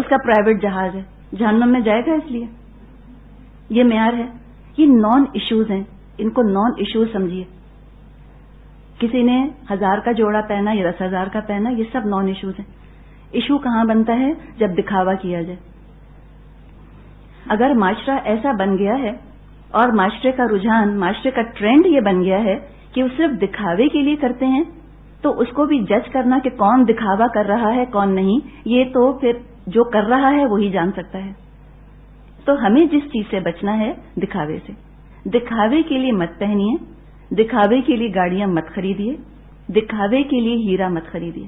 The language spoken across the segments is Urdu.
اس کا پرائیویٹ جہاز ہے، جہنم میں جائے گا اس لیے؟ یہ معیار ہے؟ یہ نان ایشوز ہیں، ان کو نان ایشوز سمجھیے. کسی نے 1000 کا جوڑا پہنا یا 10,000 کا پہنا، یہ سب نان ایشوز ہیں. ایشو کہاں بنتا ہے؟ جب دکھاوا کیا جائے. اگر معاشرہ ایسا بن گیا ہے اور معاشرے کا رجحان، معاشرے کا ٹرینڈ یہ بن گیا ہے کہ وہ صرف دکھاوے کے لیے کرتے ہیں، تو اس کو بھی جج کرنا کہ کون دکھاوا کر رہا ہے کون نہیں، یہ تو پھر جو کر رہا ہے وہی جان سکتا ہے. تو ہمیں جس چیز سے بچنا ہے، دکھاوے سے. دکھاوے کے لیے مت پہنیے، دکھاوے کے لیے گاڑیاں مت خریدیے، دکھاوے کے لیے ہیرا مت خریدیے،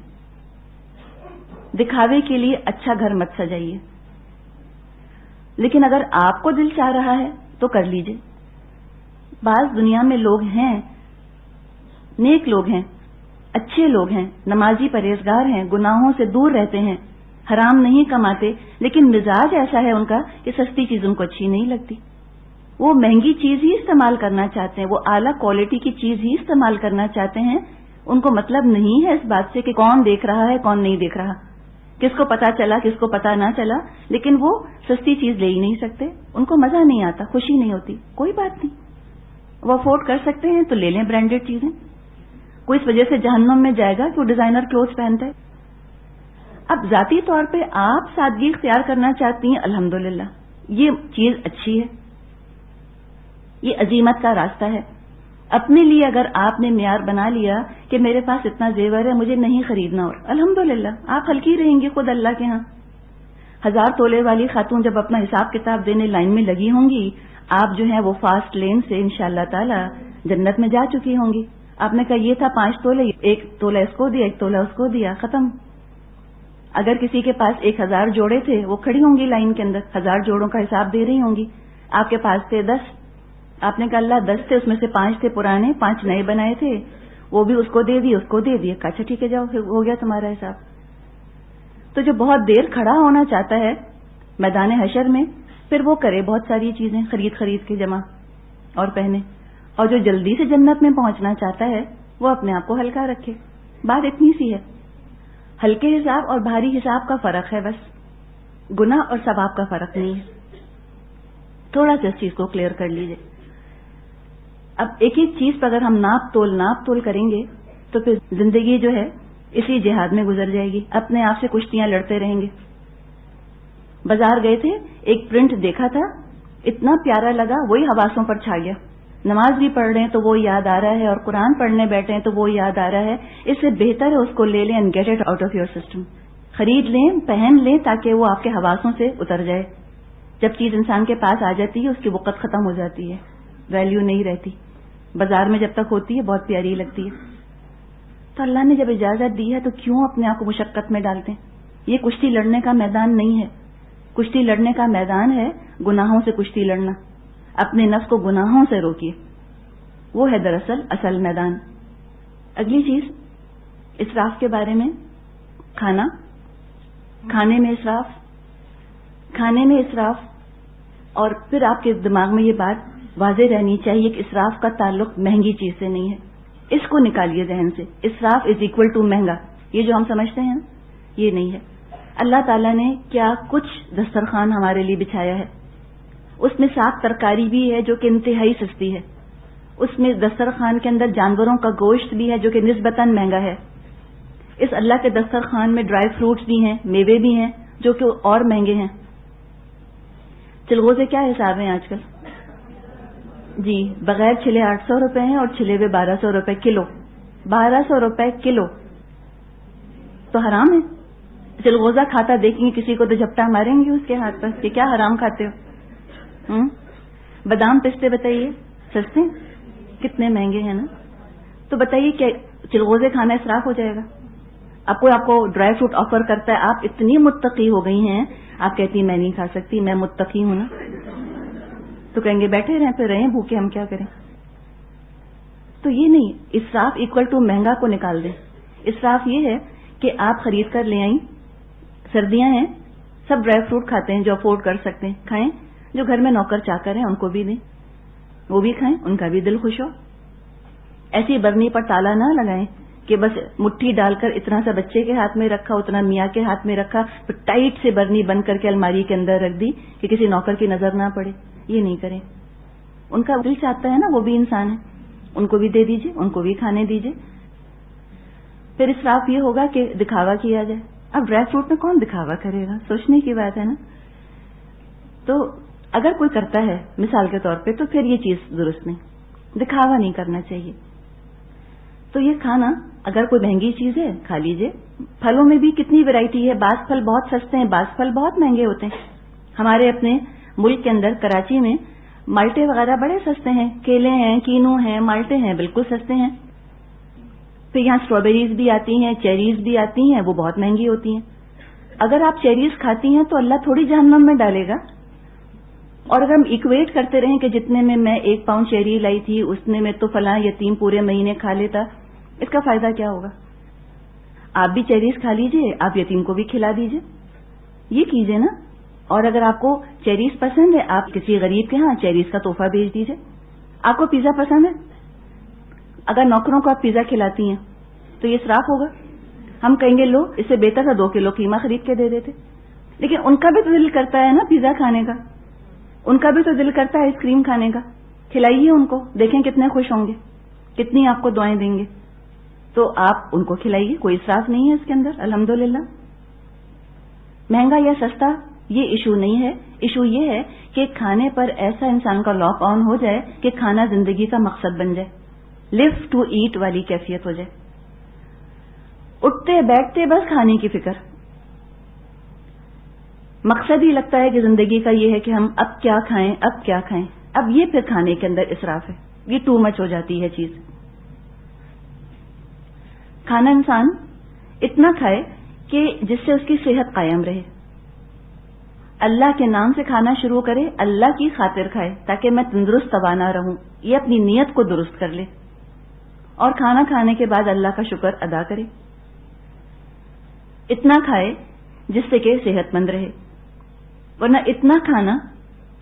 دکھاوے کے لیے اچھا گھر مت سجائیے. لیکن اگر آپ کو دل چاہ رہا ہے تو کر لیجئے. بعض دنیا میں لوگ ہیں، نیک لوگ ہیں، اچھے لوگ ہیں، نمازی پرہیزگار ہیں، گناہوں سے دور رہتے ہیں، حرام نہیں کماتے، لیکن مزاج ایسا ہے ان کا کہ سستی چیز ان کو اچھی نہیں لگتی. وہ مہنگی چیز ہی استعمال کرنا چاہتے ہیں، وہ اعلیٰ کوالٹی کی چیز ہی استعمال کرنا چاہتے ہیں. ان کو مطلب نہیں ہے اس بات سے کہ کون دیکھ رہا ہے کون نہیں دیکھ رہا، کس کو پتا چلا کس کو پتا نہ چلا، لیکن وہ سستی چیز لے ہی نہیں سکتے. ان کو مزہ نہیں آتا، خوشی نہیں ہوتی. کوئی بات نہیں، وہ افورڈ کر سکتے ہیں تو لے لیں برانڈیڈ چیزیں. کوئی اس وجہ سے جہنم میں جائے گا کہ وہ ڈیزائنر کلوتھ پہنتا ہے. اب ذاتی طور پہ آپ سادگی اختیار کرنا چاہتی ہیں، الحمدللہ یہ چیز اچھی ہے، یہ عزیمت کا راستہ ہے. اپنے لیے اگر آپ نے معیار بنا لیا کہ میرے پاس اتنا زیور ہے مجھے نہیں خریدنا، اور الحمدللہ آپ ہلکی رہیں گی خود اللہ کے ہاں. 1000 تولے والی خاتون جب اپنا حساب کتاب دینے لائن میں لگی ہوں گی، آپ جو ہیں وہ فاسٹ لین سے انشاءاللہ تعالی جنت میں جا چکی ہوں گی. آپ نے کہا یہ تھا 5 تولے، 1 تولہ اس کو دیا، 1 تولہ اس کو دیا، ختم. اگر کسی کے پاس 1000 جوڑے تھے، وہ کھڑی ہوں گی لائن کے اندر، 1000 جوڑوں کا حساب دے رہی ہوں گی. آپ کے پاس تھے 10، آپ نے کہا اللہ 10 تھے، اس میں سے 5 تھے پرانے، 5 نئے بنائے تھے، وہ بھی اس کو دے دیے، اس کو دے دیے. اچھا ٹھیک ہے، جاؤ ہو گیا تمہارا حساب. تو جو بہت دیر کھڑا ہونا چاہتا ہے میدان حشر میں، پھر وہ کرے بہت ساری چیزیں خرید کے جمع اور پہنے. اور جو جلدی سے جنت میں پہنچنا چاہتا ہے وہ اپنے آپ کو ہلکا رکھے. بات اتنی سی ہے. ہلکے حساب اور بھاری حساب کا فرق ہے، بس گناہ اور ثواب کا فرق نہیں ہے. تھوڑا سا اس چیز کو کلیئر کر لیجئے. اب ایک ایک چیز پر اگر ہم ناپ تول کریں گے تو پھر زندگی جو ہے اسی جہاد میں گزر جائے گی، اپنے آپ سے کشتیاں لڑتے رہیں گے. بازار گئے تھے، ایک پرنٹ دیکھا تھا، اتنا پیارا لگا، وہی حواسوں پر چھا گیا. نماز بھی پڑھ رہے ہیں تو وہ یاد آ رہا ہے، اور قرآن پڑھنے بیٹھے ہیں تو وہ یاد آ رہا ہے. اس سے بہتر ہے اس کو لے لیں and get it out of your system. خرید لیں، پہن لیں، تاکہ وہ آپ کے حواسوں سے اتر جائے. جب چیز انسان کے پاس آ جاتی ہے اس کی وقت ختم ہو جاتی ہے، ویلیو نہیں رہتی. بازار میں جب تک ہوتی ہے بہت پیاری لگتی ہے. تو اللہ نے جب اجازت دی ہے تو کیوں اپنے آپ کو مشقت میں ڈالتے ہیں؟ یہ کشتی لڑنے کا میدان نہیں ہے. کشتی لڑنے کا میدان ہے گناہوں سے کشتی لڑنا. اپنے نفس کو گناہوں سے روکیے، وہ ہے دراصل اصل میدان. اگلی چیز اسراف کے بارے میں. کھانے میں اسراف. اور پھر آپ کے دماغ میں یہ بات واضح رہنی چاہیے کہ اسراف کا تعلق مہنگی چیز سے نہیں ہے. اس کو نکالیے ذہن سے. اسراف از اکول ٹو مہنگا، یہ جو ہم سمجھتے ہیں یہ نہیں ہے. اللہ تعالیٰ نے کیا کچھ دسترخوان ہمارے لیے بچھایا ہے. اس میں ساگ ترکاری بھی ہے جو کہ انتہائی سستی ہے. اس میں دسترخوان کے اندر جانوروں کا گوشت بھی ہے جو کہ نسبتاً مہنگا ہے. اس اللہ کے دسترخوان میں ڈرائی فروٹس بھی ہیں، میوے بھی ہیں جو کہ اور مہنگے ہیں. چلغوزے کیا حساب ہیں آج کل؟ جی بغیر چھلے 800 روپے ہیں اور چھلے ہوئے 1200 روپے کلو. 1200 روپے کلو تو حرام ہے. چلغوزہ کھاتا دیکھیں گے کسی کو تو جھپٹا ماریں گے اس کے ہاتھ پر کہ کیا حرام کھاتے ہو. بادام پستے بتائیے سستے کتنے مہنگے ہیں نا. تو بتائیے کہ چلغوزے کھانا اسراف ہو جائے گا؟ آپ کو ڈرائی فروٹ آفر کرتا ہے، آپ اتنی متقی ہو گئی ہیں، آپ کہتی میں نہیں کھا سکتی، میں متقی ہوں نا. تو کہیں گے بیٹھے رہیں پھر رہیں بھوکے، ہم کیا کریں. تو یہ نہیں، اسراف اکول ٹو مہنگا کو نکال دیں. اسراف یہ ہے کہ آپ خرید کر لے آئیں، سردیاں ہیں، سب ڈرائی فروٹ کھاتے ہیں جو افورڈ کر سکتے ہیں کھائیں، جو گھر میں نوکر چاکر ہیں ان کو بھی دیں، وہ بھی کھائیں، ان کا بھی دل خوش ہو. ایسی برنی پر تالا نہ لگائیں کہ بس مٹھی ڈال کر اتنا سا بچے کے ہاتھ میں رکھا، اتنا میاں کے ہاتھ میں رکھا، پھر ٹائٹ سے برنی بند کر کے الماری کے اندر رکھ دی کہ کسی نوکر کی نظر نہ پڑے. یہ نہیں کریں. ان کا دل چاہتا ہے نا، وہ بھی انسان ہے، ان کو بھی دے دیجئے، ان کو بھی کھانے دیجئے. پھر اسراف یہ ہوگا کہ دکھاوا کیا جائے. اب ڈرائی فروٹ میں کون دکھاوا کرے گا؟ سوچنے کی بات ہے نا. تو اگر کوئی کرتا ہے مثال کے طور پہ تو پھر یہ چیز درست نہیں، دکھاوا نہیں کرنا چاہیے. تو یہ کھانا اگر کوئی مہنگی چیز ہے کھا لیجئے. پھلوں میں بھی کتنی ویرائٹی ہے، بعض پھل بہت سستے ہیں، بعض پھل بہت مہنگے ہوتے ہیں. ہمارے اپنے ملک کے اندر کراچی میں مالٹے وغیرہ بڑے سستے ہیں، کیلے ہیں، کینو ہیں، مالٹے ہیں، بالکل سستے ہیں. پھر یہاں اسٹرابیریز بھی آتی ہیں، چیریز بھی آتی ہیں، وہ بہت مہنگی ہوتی ہیں. اگر آپ چیریز کھاتی ہیں تو اللہ تھوڑی جہنم میں ڈالے گا. اور اگر ہم ایکویٹ کرتے رہیں کہ جتنے میں 1 پاؤنڈ چیری لائی تھی اتنے میں تو فلاں یتیم پورے مہینے کھا لیتا، اس کا فائدہ کیا ہوگا؟ آپ بھی چیریز کھا لیجئے، آپ یتیم کو بھی کھلا دیجئے. یہ کیجئے نا. اور اگر آپ کو چیریز پسند ہے، آپ کسی غریب کے ہاں چیریز کا تحفہ بھیج دیجئے. آپ کو پیزا پسند ہے، اگر نوکروں کو آپ پیزا کھلاتی ہیں تو یہ اسراف ہوگا. ہم کہیں گے لو، اس سے بہتر تھا 2 کلو قیمہ خرید کے دے دیتے. لیکن ان کا بھی تو دل کرتا ہے نا پیزا کھانے کا، ان کا بھی تو دل کرتا ہے آئس کریم کھانے کا. کھلائیے ان کو، دیکھیں کتنے خوش ہوں گے، کتنی آپ کو دعائیں دیں گے. تو آپ ان کو کھلائیے، کوئی اسراف نہیں ہے اس کے اندر الحمدللہ. مہنگا یا سستا یہ ایشو نہیں ہے. ایشو یہ ہے کہ کھانے پر ایسا انسان کا لاک آن ہو جائے کہ کھانا زندگی کا مقصد بن جائے، لیو ٹو ایٹ والی کیفیت ہو جائے. اٹھتے بیٹھتے بس کھانے کی فکر، مقصد ہی لگتا ہے کہ زندگی کا یہ ہے کہ ہم اب کیا کھائیں، اب کیا کھائیں. اب یہ پھر کھانے کے اندر اسراف ہے، یہ ٹو مچ ہو جاتی ہے چیز. کھانا انسان اتنا کھائے کہ جس سے اس کی صحت قائم رہے. اللہ کے نام سے کھانا شروع کرے، اللہ کی خاطر کھائے تاکہ میں تندرست توانا رہوں. یہ اپنی نیت کو درست کر لے اور کھانا کھانے کے بعد اللہ کا شکر ادا کرے. اتنا کھائے جس سے کہ صحت مند رہے، ورنہ اتنا کھانا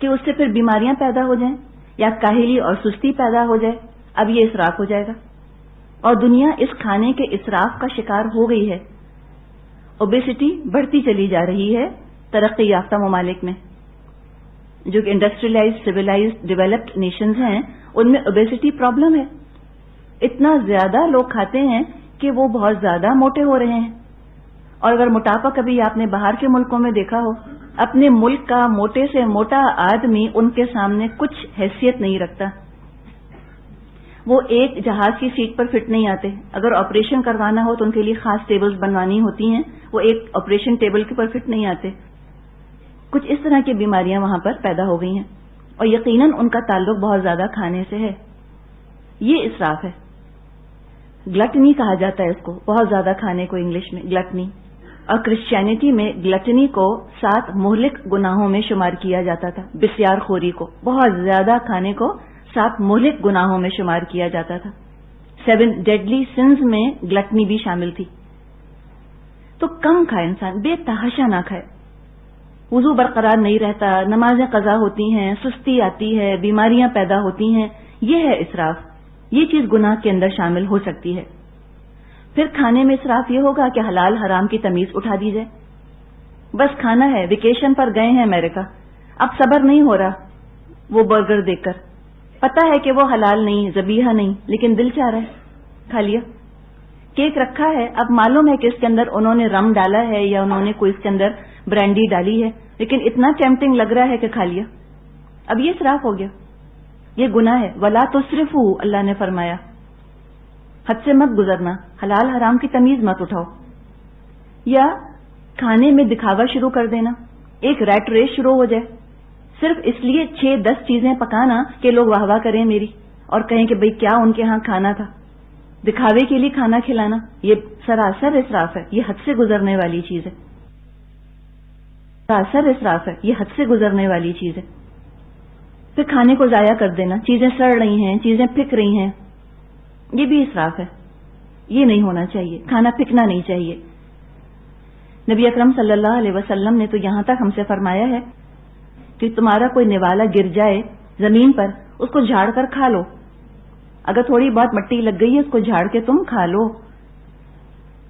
کہ اس سے پھر بیماریاں پیدا ہو جائیں یا کاہلی اور سستی پیدا ہو جائے. اب یہ اسراف ہو جائے گا اور دنیا اس کھانے کے اسراف کا شکار ہو گئی ہے. اوبیسٹی بڑھتی چلی جا رہی ہے ترقی یافتہ ممالک میں. جو کہ انڈسٹریلائز سویلائزڈ ڈیولپڈ نیشنز ہیں ان میں اوبیسٹی پرابلم ہے. اتنا زیادہ لوگ کھاتے ہیں کہ وہ بہت زیادہ موٹے ہو رہے ہیں. اور اگر موٹاپا کبھی آپ نے باہر کے ملکوں میں دیکھا ہو، اپنے ملک کا موٹے سے موٹا آدمی ان کے سامنے کچھ حیثیت نہیں رکھتا. وہ ایک جہاز کی سیٹ پر فٹ نہیں آتے. اگر آپریشن کروانا ہو تو ان کے لیے خاص ٹیبلز بنوانی ہوتی ہیں، وہ ایک آپریشن ٹیبل کے پر فٹ نہیں آتے. کچھ اس طرح کی بیماریاں وہاں پر پیدا ہو گئی ہیں اور یقیناً ان کا تعلق بہت زیادہ کھانے سے ہے. یہ اسراف ہے. گلٹنی کہا جاتا ہے اس کو، بہت زیادہ کھانے کو انگلش میں گلٹنی. اور کرسچینٹی میں گلٹنی کو 7 مہلک گناہوں میں شمار کیا جاتا تھا. بسیار خوری کو، بہت زیادہ کھانے کو 7 مہلک گناہوں میں شمار کیا جاتا تھا. 7 ڈیڈلی سنز میں گلٹنی بھی شامل تھی. تو کم کھائے انسان، بے تحاشا نہ کھائے. وضو برقرار نہیں رہتا، نمازیں قضا ہوتی ہیں، سستی آتی ہے، بیماریاں پیدا ہوتی ہیں. یہ ہے اسراف. یہ چیز گناہ کے اندر شامل ہو سکتی ہے. پھر کھانے میں اسراف یہ ہوگا کہ حلال حرام کی تمیز اٹھا دی جائے. بس کھانا ہے، ویکیشن پر گئے ہیں امریکہ، اب صبر نہیں ہو رہا وہ برگر دیکھ کر. پتا ہے کہ وہ حلال نہیں، ذبیحہ نہیں، لیکن دل چاہ رہا ہے، کھا لیا. کیک رکھا ہے، اب معلوم ہے کہ اس کے اندر انہوں نے رم ڈالا ہے یا انہوں نے کوئی اس کے اندر برانڈی ڈالی ہے، لیکن اتنا ٹیمپٹنگ لگ رہا ہے کہ کھا لیا. اب یہ اسراف ہو گیا، یہ گناہ ہے. ولا تسرفوا، اللہ نے فرمایا حد سے مت گزرنا، حلال حرام کی تمیز مت اٹھاؤ. یا کھانے میں دکھاوا شروع کر دینا، ایک ریٹ ریس شروع ہو جائے، صرف اس لیے 6-10 چیزیں پکانا کہ لوگ واہ واہ کریں میری اور کہیں کہ بھئی کیا ان کے ہاں کھانا تھا. دکھاوے کے لیے کھانا کھلانا یہ سراسر اسراف ہے، یہ حد سے گزرنے والی چیز ہے. سراسر اسراف ہے، یہ حد سے گزرنے والی چیز ہے. پھر کھانے کو ضائع کر دینا، چیزیں سڑ رہی ہیں، چیزیں پھک رہی ہیں، یہ بھی اسراف ہے. یہ نہیں ہونا چاہیے، کھانا پھکنا نہیں چاہیے. نبی اکرم صلی اللہ علیہ وسلم نے تو یہاں تک ہم سے فرمایا ہے کہ تمہارا کوئی نوالا گر جائے زمین پر، اس کو جھاڑ کر کھا لو. اگر تھوڑی بہت مٹی لگ گئی ہے اس کو جھاڑ کے تم کھا لو.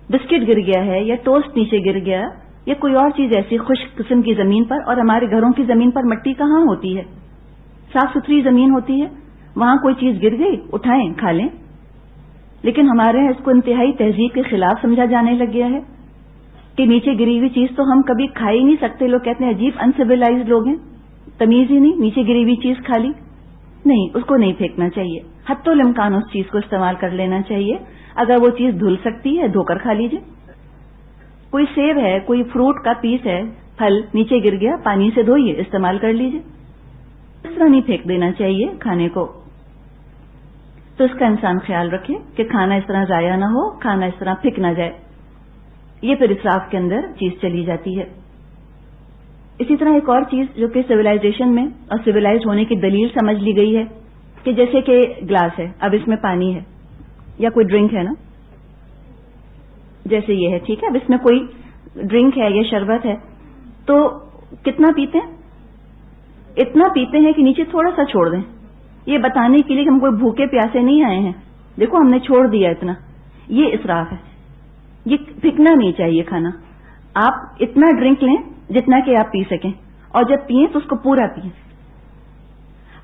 بسکٹ گر گیا ہے یا ٹوسٹ نیچے گر گیا یا کوئی اور چیز ایسی خشک قسم کی زمین پر، اور ہمارے گھروں کی زمین پر مٹی کہاں ہوتی ہے، صاف ستھری زمین ہوتی ہے، وہاں کوئی چیز گر گئی اٹھائیں کھا لیں. لیکن ہمارے یہاں اس کو انتہائی تہذیب کے خلاف سمجھا جانے لگ گیا ہے کہ نیچے گری ہوئی چیز تو ہم کبھی کھا ہی نہیں سکتے. لوگ کہتے ہیں عجیب انسیولائزڈ لوگ ہیں، تمیز ہی نہیں، نیچے گری ہوئی چیز کھا لی. نہیں، اس کو نہیں پھینکنا چاہیے، حتی الامکان اس چیز کو استعمال کر لینا چاہیے. اگر وہ چیز دھل سکتی ہے دھو کر کھا لیجیے. کوئی سیب ہے، کوئی فروٹ کا پیس ہے، پھل نیچے گر گیا، پانی سے دھوئیے، استعمال کر لیجیے. اس طرح نہیں پھینک دینا چاہیے کھانے کو. تو اس کا انسان خیال رکھے کہ کھانا اس طرح ضائع نہ ہو، کھانا اس طرح پھینک نہ جائے. یہ پھر اسراف کے اندر چیز چلی جاتی ہے. اسی طرح ایک اور چیز جو کہ سویلائزیشن میں اور سویلائز ہونے کی دلیل سمجھ لی گئی ہے کہ جیسے کہ گلاس ہے، اب اس میں پانی ہے یا کوئی ڈرنک ہے نا، جیسے یہ ہے، ٹھیک ہے، اب اس میں کوئی ڈرنک ہے یا شربت ہے، تو کتنا پیتے ہیں؟ اتنا پیتے ہیں کہ نیچے تھوڑا سا چھوڑ دیں، یہ بتانے کے لیے کہ ہم کوئی بھوکے پیاسے نہیں آئے ہیں، دیکھو ہم نے چھوڑ دیا اتنا. یہ اسراف ہے، یہ پھینکنا نہیں چاہیے کھانا. آپ اتنا ڈرنک لیں جتنا کہ آپ پی سکیں، اور جب پیئیں تو اس کو پورا پیئیں.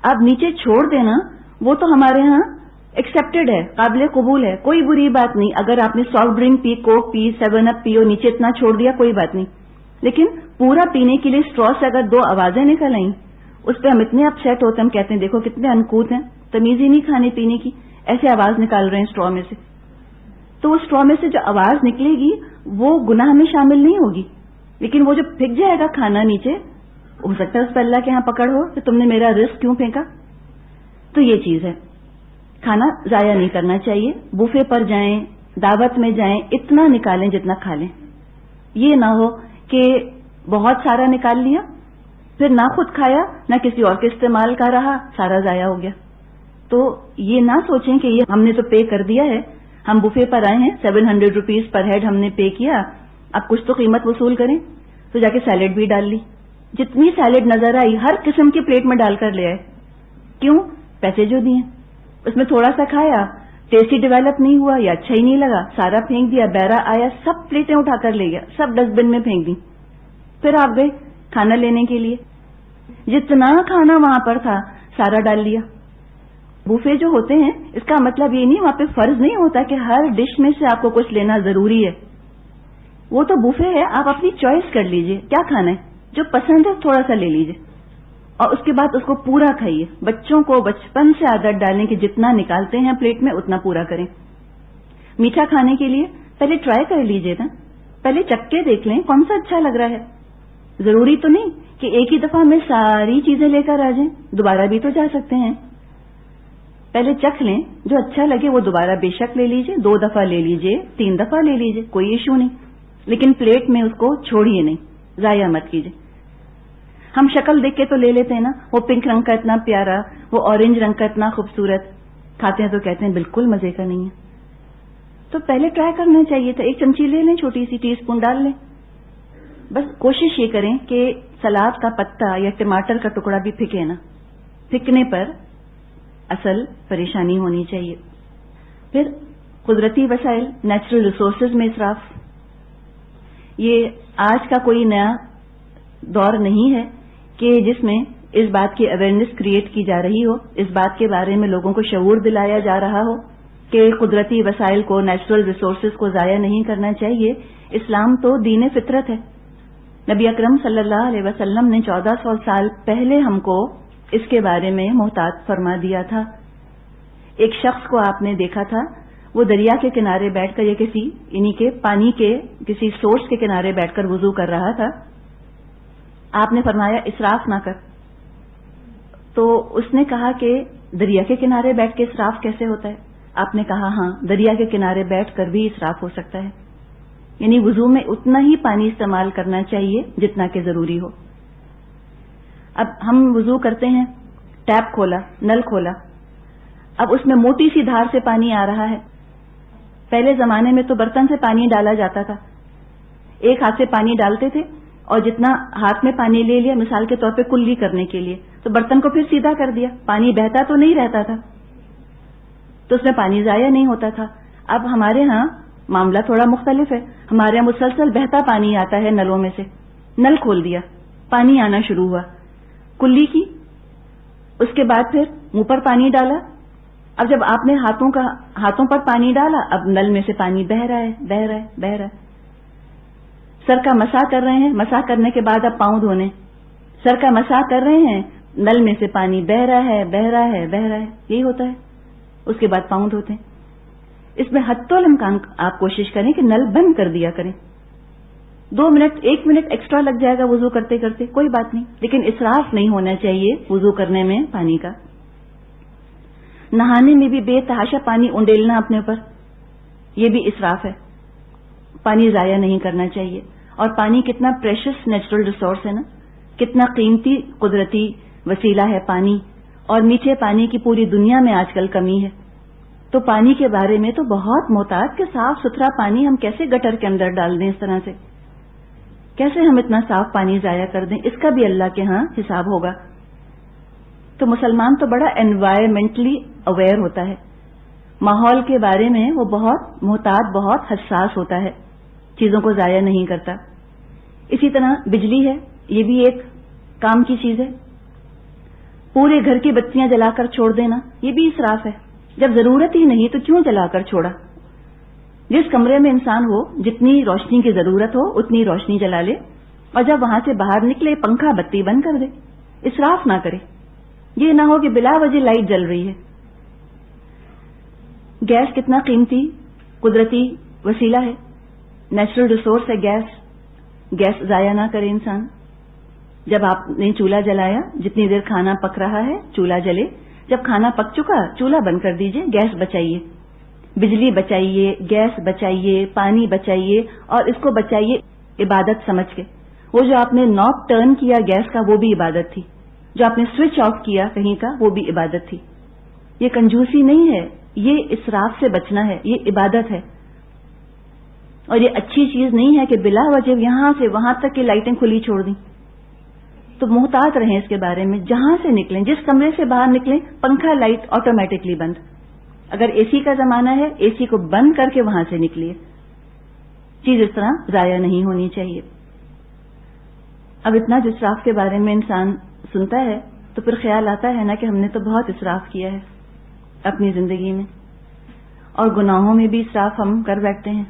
آپ نیچے چھوڑ دینا وہ تو ہمارے ہاں ایکسپٹڈ ہے، قابل قبول ہے، کوئی بری بات نہیں. اگر آپ نے سافٹ ڈرنک پی، کوک پی، 7 اپ پی اور نیچے اتنا چھوڑ دیا کوئی بات نہیں. لیکن پورا پینے کے لیے اسٹرا سے اگر 2 آوازیں نکل آئیں اس پہ ہم اتنے اپسیٹ ہوتے ہیں، ہم کہتے ہیں دیکھو کتنے انکوت ہیں، تمیز ہی نہیں کھانے پینے کی، ایسے آواز نکال رہے ہیں اسٹرا میں سے. تو وہ اسٹرا میں سے جو آواز نکلے گی وہ گناہ میں شامل نہیں ہوگی، لیکن وہ جو پھینک جائے گا کھانا نیچے، ہو سکتا ہے اس پہ اللہ کے ہاں پکڑ ہو کہ تم نے میرا رزق کیوں پھینکا. تو یہ چیز ہے، کھانا ضائع نہیں کرنا چاہیے. بوفے پر جائیں، دعوت میں جائیں، اتنا نکالیں جتنا کھا لیں. یہ نہ ہو کہ بہت سارا نکال لیا پھر نہ خود کھایا نہ کسی اور کے استعمال کا رہا، سارا ضائع ہو گیا. تو یہ نہ سوچیں کہ یہ ہم نے تو پے کر دیا ہے، ہم بوفے پر آئے ہیں، 700 روپیز پر ہیڈ ہم نے پے کیا، اب کچھ تو قیمت وصول کریں. تو جا کے سیلڈ بھی ڈال لی، جتنی سیلڈ نظر آئی ہر قسم کی پلیٹ میں ڈال کر لے آئے. کیوں؟ پیسے جو دیے. اس میں تھوڑا سا کھایا، ٹیسٹ ہی ڈیولپ نہیں ہوا یا اچھا ہی نہیں لگا، سارا پھینک دیا. بیرا آیا سب پلیٹیں اٹھا کر لے گیا، سب ڈسٹ بن میں پھینک دی. پھر آپ گئے کھانا لینے کے لیے، جتنا کھانا وہاں پر تھا سارا ڈال لیا. بوفے جو ہوتے ہیں اس کا مطلب یہ نہیں، وہاں پہ فرض نہیں ہوتا کہ ہر ڈش میں سے آپ کو کچھ لینا ضروری ہے. وہ تو بوفے ہے، آپ اپنی چوائس کر لیجئے کیا کھانا ہے، جو پسند ہے تھوڑا سا لے لیجئے اور اس کے بعد اس کو پورا کھائیے. بچوں کو بچپن سے عادت ڈالیں کہ جتنا نکالتے ہیں پلیٹ میں اتنا پورا کریں. میٹھا کھانے کے لیے پہلے ٹرائی کر لیجئے نا، پہلے چکھ کے دیکھ لیں کون سا اچھا لگ رہا ہے. ضروری تو نہیں کہ ایک ہی دفعہ میں ساری چیزیں لے کر آ جائیں، دوبارہ بھی تو جا سکتے ہیں. پہلے چکھ لیں، جو اچھا لگے وہ دوبارہ بے شک لے لیجئے، 2 دفعہ لے لیجئے، 3 دفعہ لے لیجئے، کوئی ایشو نہیں. لیکن پلیٹ میں اس کو چھوڑیے نہیں، ضائع مت کیجئے. ہم شکل دیکھ کے تو لے لیتے ہیں نا، وہ پنک رنگ کا اتنا پیارا، وہ اورنج رنگ کا اتنا خوبصورت، کھاتے ہیں تو کہتے ہیں بالکل مزے کا نہیں ہے. تو پہلے ٹرائی کرنا چاہیے تھا. 1 چمچی لے لیں، چھوٹی سی ٹی اسپون ڈال لیں. بس کوشش یہ کریں کہ سلاد کا پتا یا ٹماٹر کا ٹکڑا بھی پھینکے نا، پھینکنے پر اصل پریشانی ہونی چاہیے. پھر قدرتی وسائل، نیچرل ریسورسز میں اسراف. یہ آج کا کوئی نیا دور نہیں ہے کہ جس میں اس بات کی اویئرنیس کریٹ کی جا رہی ہو، اس بات کے بارے میں لوگوں کو شعور دلایا جا رہا ہو کہ قدرتی وسائل کو، نیچرل ریسورسز کو ضائع نہیں کرنا چاہیے. اسلام تو دین فطرت ہے. نبی اکرم صلی اللہ علیہ وسلم نے 1400 سال پہلے ہم کو اس کے بارے میں محتاط فرما دیا تھا. ایک شخص کو آپ نے دیکھا تھا، وہ دریا کے کنارے بیٹھ کر یا کسی یعنی کہ پانی کے کسی سورس کے کنارے بیٹھ کر وضو کر رہا تھا. آپ نے فرمایا اسراف نہ کر. تو اس نے کہا کہ دریا کے کنارے بیٹھ کے اسراف کیسے ہوتا ہے؟ آپ نے کہا ہاں، دریا کے کنارے بیٹھ کر بھی اسراف ہو سکتا ہے. یعنی وضو میں اتنا ہی پانی استعمال کرنا چاہیے جتنا کہ ضروری ہو. اب ہم وضو کرتے ہیں، ٹیپ کھولا، نل کھولا، اب اس میں موٹی سی دھار سے پانی آ رہا ہے. پہلے زمانے میں تو برتن سے پانی ڈالا جاتا تھا، ایک ہاتھ سے پانی ڈالتے تھے اور جتنا ہاتھ میں پانی لے لیا مثال کے طور پہ کلی کرنے کے لیے، تو برتن کو پھر سیدھا کر دیا، پانی بہتا تو نہیں رہتا تھا، تو اس میں پانی ضائع نہیں ہوتا تھا. اب ہمارے ہاں معاملہ تھوڑا مختلف ہے. ہمارے یہاں مسلسل بہتا پانی آتا ہے نلوں میں سے. نل کھول دیا, پانی آنا شروع ہوا, کلی کی, اس کے بعد پھر منہ پر پانی ڈالا. اب جب آپ نے ہاتھوں پر پانی ڈالا, اب نل میں سے پانی بہ رہا ہے, بہ رہا ہے, بہ رہا ہے. سر کا مسح کر رہے ہیں, مسح کرنے کے بعد اب پاؤں دھونے. سر کا مسح کر رہے ہیں, نل میں سے پانی بہ رہا ہے, بہ رہا ہے, بہ رہا ہے. یہی ہوتا ہے. اس کے بعد پاؤں دھوتے ہیں. اس میں حتی الامکان آپ کوشش کریں کہ نل بند کر دیا کریں. 2 منٹ 1 منٹ ایکسٹرا لگ جائے گا وضو کرتے کرتے, کوئی بات نہیں, لیکن اسراف نہیں ہونا چاہیے وضو کرنے میں پانی کا. نہانے میں بھی بے تحاشا پانی انڈیلنا اپنے اوپر, یہ بھی اسراف ہے. پانی ضائع نہیں کرنا چاہیے. اور پانی کتنا پریشس نیچرل ریسورس ہے نا, کتنا قیمتی قدرتی وسیلہ ہے پانی. اور میٹھے پانی کی پوری دنیا میں آج کل کمی ہے. تو پانی کے بارے میں تو بہت محتاط کہ صاف ستھرا پانی ہم کیسے گٹر کے اندر ڈال دیں. اس طرح سے کیسے ہم اتنا صاف پانی ضائع کر دیں, اس کا بھی اللہ کے ہاں حساب ہوگا. تو مسلمان تو بڑا انوائرمنٹلی اویئر ہوتا ہے, ماحول کے بارے میں وہ بہت محتاط, بہت حساس ہوتا ہے, چیزوں کو ضائع نہیں کرتا. اسی طرح بجلی ہے, یہ بھی ایک کام کی چیز ہے. پورے گھر کی بتیاں جلا کر چھوڑ دینا, یہ بھی اسراف ہے. جب ضرورت ہی نہیں تو کیوں جلا کر چھوڑا. جس کمرے میں انسان ہو, جتنی روشنی کی ضرورت ہو اتنی روشنی جلا لے, اور جب وہاں سے باہر نکلے پنکھا بتی بند کر دے. اسراف نہ کرے. یہ نہ ہو کہ بلا وجہ لائٹ جل رہی ہے. گیس کتنا قیمتی قدرتی وسیلہ ہے, نیچرل ریسورس ہے گیس. گیس ضائع نہ کرے انسان. جب آپ نے چولہا جلایا, جتنی دیر کھانا پک رہا ہے چولہا جلے, جب کھانا پک چکا چولہا بند کر دیجئے. گیس بچائیے, بجلی بچائیے, گیس بچائیے, پانی بچائیے, اور اس کو بچائیے عبادت سمجھ کے. وہ جو آپ نے ناب ٹرن کیا گیس کا وہ بھی عبادت تھی, جو آپ نے سوئچ آف کیا کہیں کا وہ بھی عبادت تھی. یہ کنجوسی نہیں ہے, یہ اسراف سے بچنا ہے, یہ عبادت ہے. اور یہ اچھی چیز نہیں ہے کہ بلا وجہ یہاں سے وہاں تک کی لائٹیں کھلی چھوڑ دیں. تو محتاط رہیں اس کے بارے میں. جہاں سے نکلیں, جس کمرے سے باہر نکلیں, پنکھا لائٹ آٹومیٹکلی بند. اگر اے سی کا زمانہ ہے اے سی کو بند کر کے وہاں سے نکلیے. چیز اس طرح ضائع نہیں ہونی چاہیے. اب اتنا جو اسراف کے بارے میں انسان سنتا ہے تو پھر خیال آتا ہے نا کہ ہم نے تو بہت اسراف کیا ہے اپنی زندگی میں, اور گناہوں میں بھی اسراف ہم کر بیٹھتے ہیں.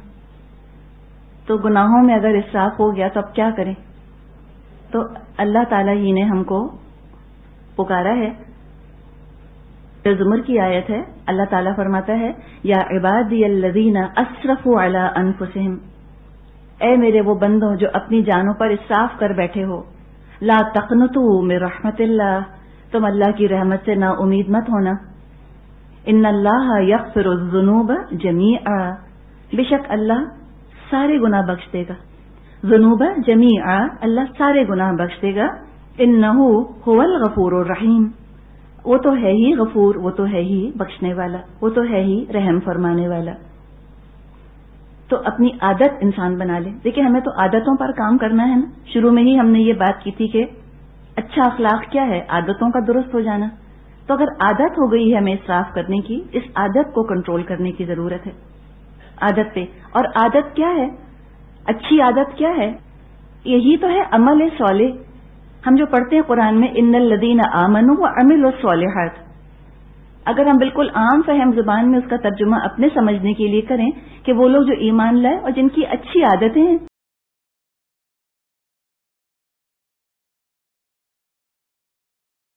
تو گناہوں میں اگر اسراف ہو گیا تو اب کیا کریں. تو اللہ تعالیٰ ہی نے ہم کو پکارا ہے. زمر کی آیت ہے, اللہ تعالیٰ فرماتا ہے یا عبادی الذین اسرفوا علی انفسہم, اے میرے وہ بندوں جو اپنی جانوں پر اسراف کر بیٹھے ہو, لا تقنطوا من رحمت اللہ, تم اللہ کی رحمت سے نا امید مت ہونا. ان اللہ یغفر الذنوب جمیعا, بے شک اللہ سارے گناہ بخش دے گا. ذنوب جمیعا, اللہ سارے گناہ بخش دے گا. انہ هو الغفور الرحیم, وہ تو ہے ہی غفور, وہ تو ہے ہی بخشنے والا, وہ تو ہے ہی رحم فرمانے والا. تو اپنی عادت انسان بنا لے. دیکھیں ہمیں تو عادتوں پر کام کرنا ہے نا. شروع میں ہی ہم نے یہ بات کی تھی کہ اچھا اخلاق کیا ہے, عادتوں کا درست ہو جانا. تو اگر عادت ہو گئی ہے ہمیں اسراف کرنے کی, اس عادت کو کنٹرول کرنے کی ضرورت ہے. عادت پہ, اور عادت کیا ہے, اچھی عادت کیا ہے, یہی تو ہے عمل صالح. ہم جو پڑھتے ہیں قرآن میں ان الذین آمنوا وعملوا الصالحات, اگر ہم بالکل عام فہم زبان میں اس کا ترجمہ اپنے سمجھنے کے لیے کریں کہ وہ لوگ جو ایمان لائے اور جن کی اچھی عادتیں ہیں,